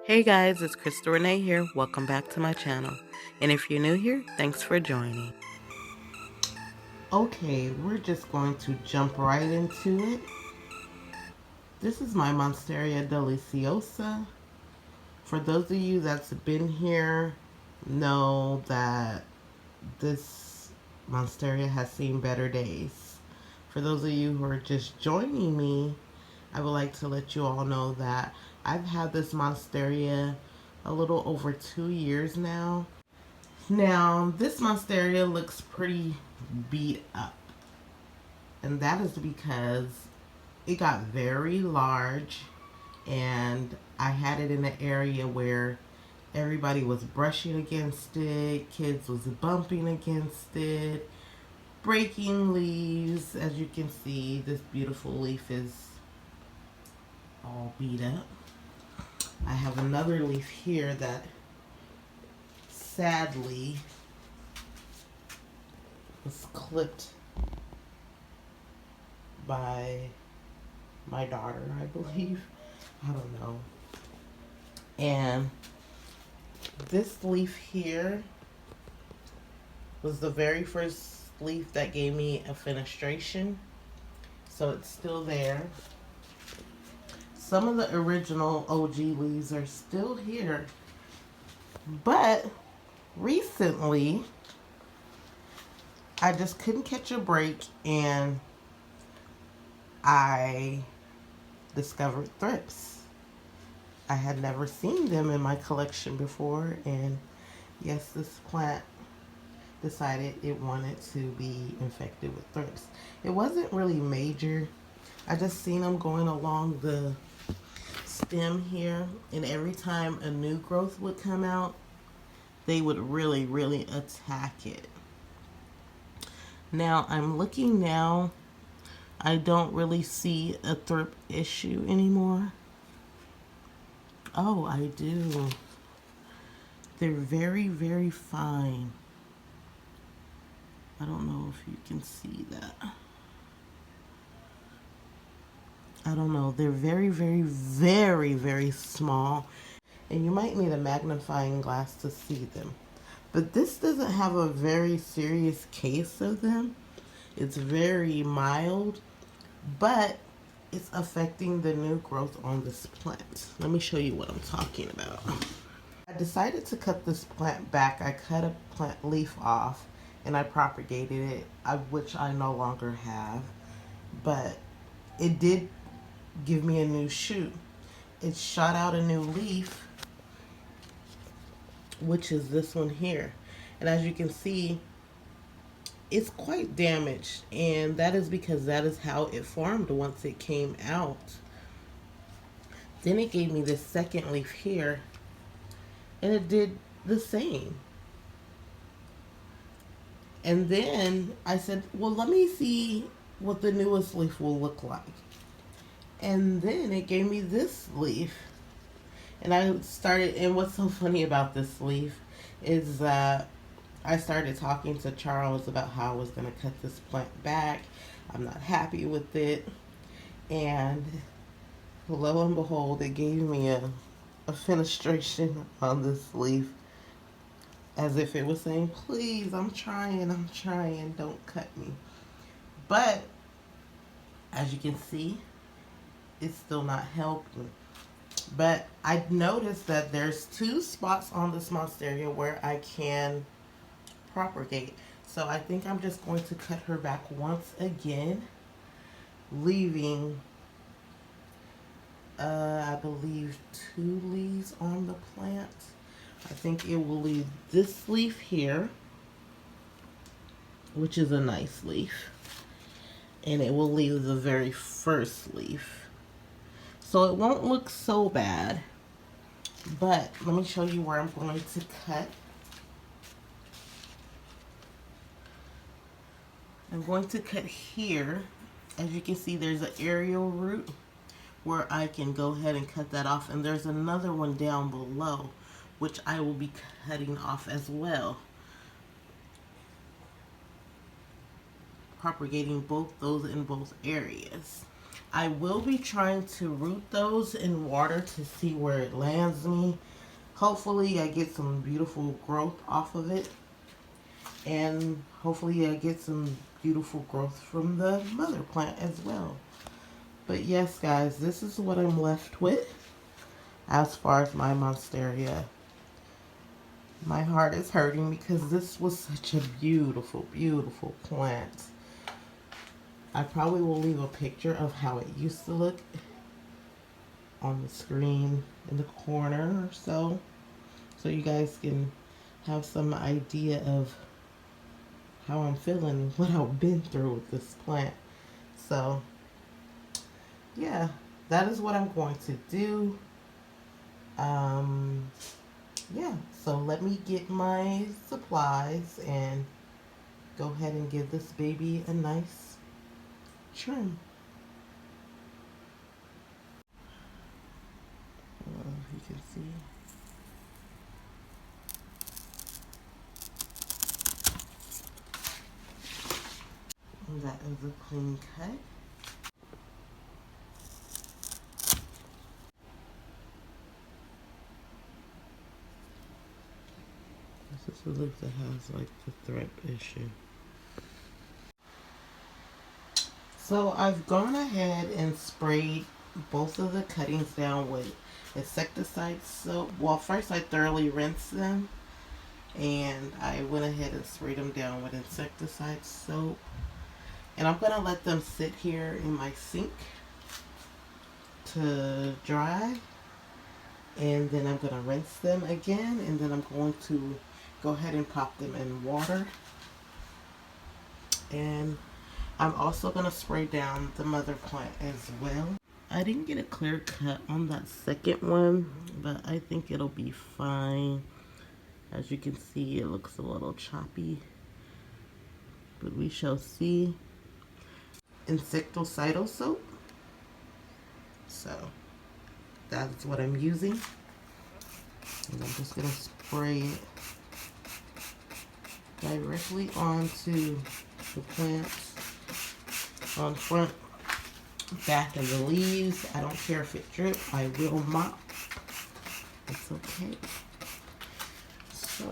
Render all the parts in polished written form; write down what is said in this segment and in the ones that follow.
Hey guys, it's CrystalRenèe here. Welcome back to my channel. And if you're new here, thanks for joining. Okay, we're just going to jump right into it. This is my Monstera Deliciosa. For those of you that's been here, know that this Monstera has seen better days. For those of you who are just joining me, I would like to let you all know that I've had this Monstera a little over 2 years now. Now, this Monstera looks pretty beat up, and that is because it got very large, and I had it in an area where everybody was brushing against it, kids was bumping against it, breaking leaves. As you can see, this beautiful leaf is all beat up. I have another leaf here that sadly was clipped by my daughter, I believe. I don't know. And this leaf here was the very first leaf that gave me a fenestration. So it's still there. Some of the original OG leaves are still here. But recently, I just couldn't catch a break and I discovered Thrips. I had never seen them in my collection before, and yes, this plant decided it wanted to be infected with thrips. It wasn't really major. I just seen them going along the stem here, and every time a new growth would come out, they would really attack it. Now I'm looking now, I don't really see a thrip issue anymore. Oh, I do. They're very fine. I don't know if you can see that. I don't know. They're very small. And you might need a magnifying glass to see them. But this doesn't have a very serious case of them. It's very mild, but it's affecting the new growth on this plant. Let me show you what I'm talking about. I decided to cut this plant back. I cut a plant leaf off and I propagated it, which I no longer have, but it did give me a new shoot. It shot out a new leaf, which is this one here. And as you can see, it's quite damaged, and that is because that is how it formed once it came out. Then it gave me this second leaf here, and it did the same. And then I said, well, let me see what the newest leaf will look like. And then it gave me this leaf. And I started, and what's so funny about this leaf is that I started talking to Charles about how I was going to cut this plant back. I'm not happy with it. And lo and behold, it gave me a fenestration on this leaf, as if it was saying, please, I'm trying, don't cut me. But as you can see, it's still not helping. But I noticed that there's 2 spots on this monstera where I can propagate. So I think I'm just going to cut her back once again, leaving I believe 2 leaves on the plant. I think it will leave this leaf here, which is a nice leaf, and it will leave the very first leaf. So it won't look so bad, but let me show you where I'm going to cut. I'm going to cut here. As you can see, there's an aerial root where I can go ahead and cut that off, and there's another one down below which I will be cutting off as well, propagating both those in both areas. I will be trying to root those in water to see where it lands me. Hopefully I get some beautiful growth off of it. And hopefully I get some beautiful growth from the mother plant as well. But yes, guys, this is what I'm left with as far as my Monstera. My heart is hurting because this was such a beautiful, beautiful plant. I probably will leave a picture of how it used to look on the screen in the corner or so you guys can have some idea of how I'm feeling, what I've been through with this plant. So yeah, that is what I'm going to do. Yeah, so let me get my supplies and go ahead and give this baby a nice trim. You can see. And that is a clean cut. This is the leaf that has like the thread issue. So I've gone ahead and sprayed both of the cuttings down with insecticide soap. Well, first I thoroughly rinsed them and I went ahead and sprayed them down with insecticide soap. And I'm going to let them sit here in my sink to dry. And then I'm going to rinse them again. And then I'm going to go ahead and pop them in water. And I'm also going to spray down the mother plant as well. I didn't get a clear cut on that second one, but I think it'll be fine. As you can see, it looks a little choppy, but we shall see. Insecticidal soap. So that's what I'm using. And I'm just going to spray it directly onto the plants on front, back of the leaves. I don't care if it drips. I will mop. It's okay. So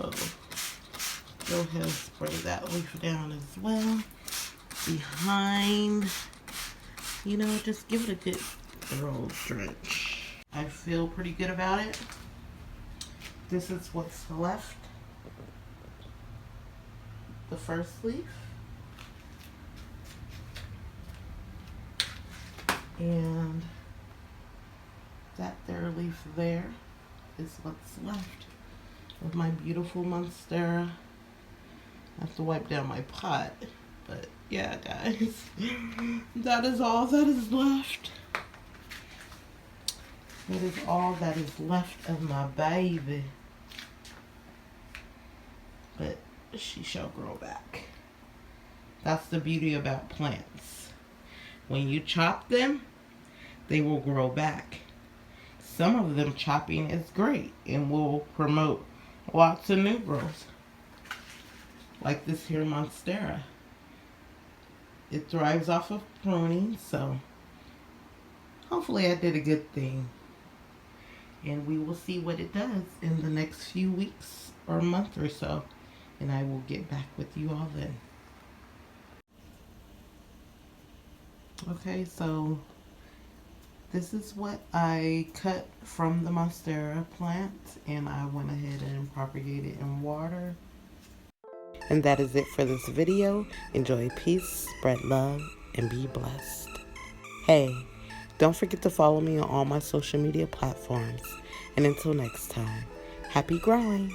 go ahead and spray that leaf down as well. Behind, you know, just give it a good thorough drench. I feel pretty good about it. This is what's left. The first leaf. And that third leaf there is what's left of my beautiful Monstera. I have to wipe down my pot, but yeah, guys, that is all that is left. That is all that is left of my baby. But she shall grow back. That's the beauty about plants. When you chop them, they will grow back. Some of them chopping is great and will promote lots of new growth. Like this here Monstera. It thrives off of pruning, so hopefully I did a good thing. And we will see what it does in the next few weeks or a month or so. And I will get back with you all then. Okay, so this is what I cut from the Monstera plant, and I went ahead and propagated it in water. And that is it for this video. Enjoy peace, spread love, and be blessed. Hey, don't forget to follow me on all my social media platforms. And until next time, happy growing!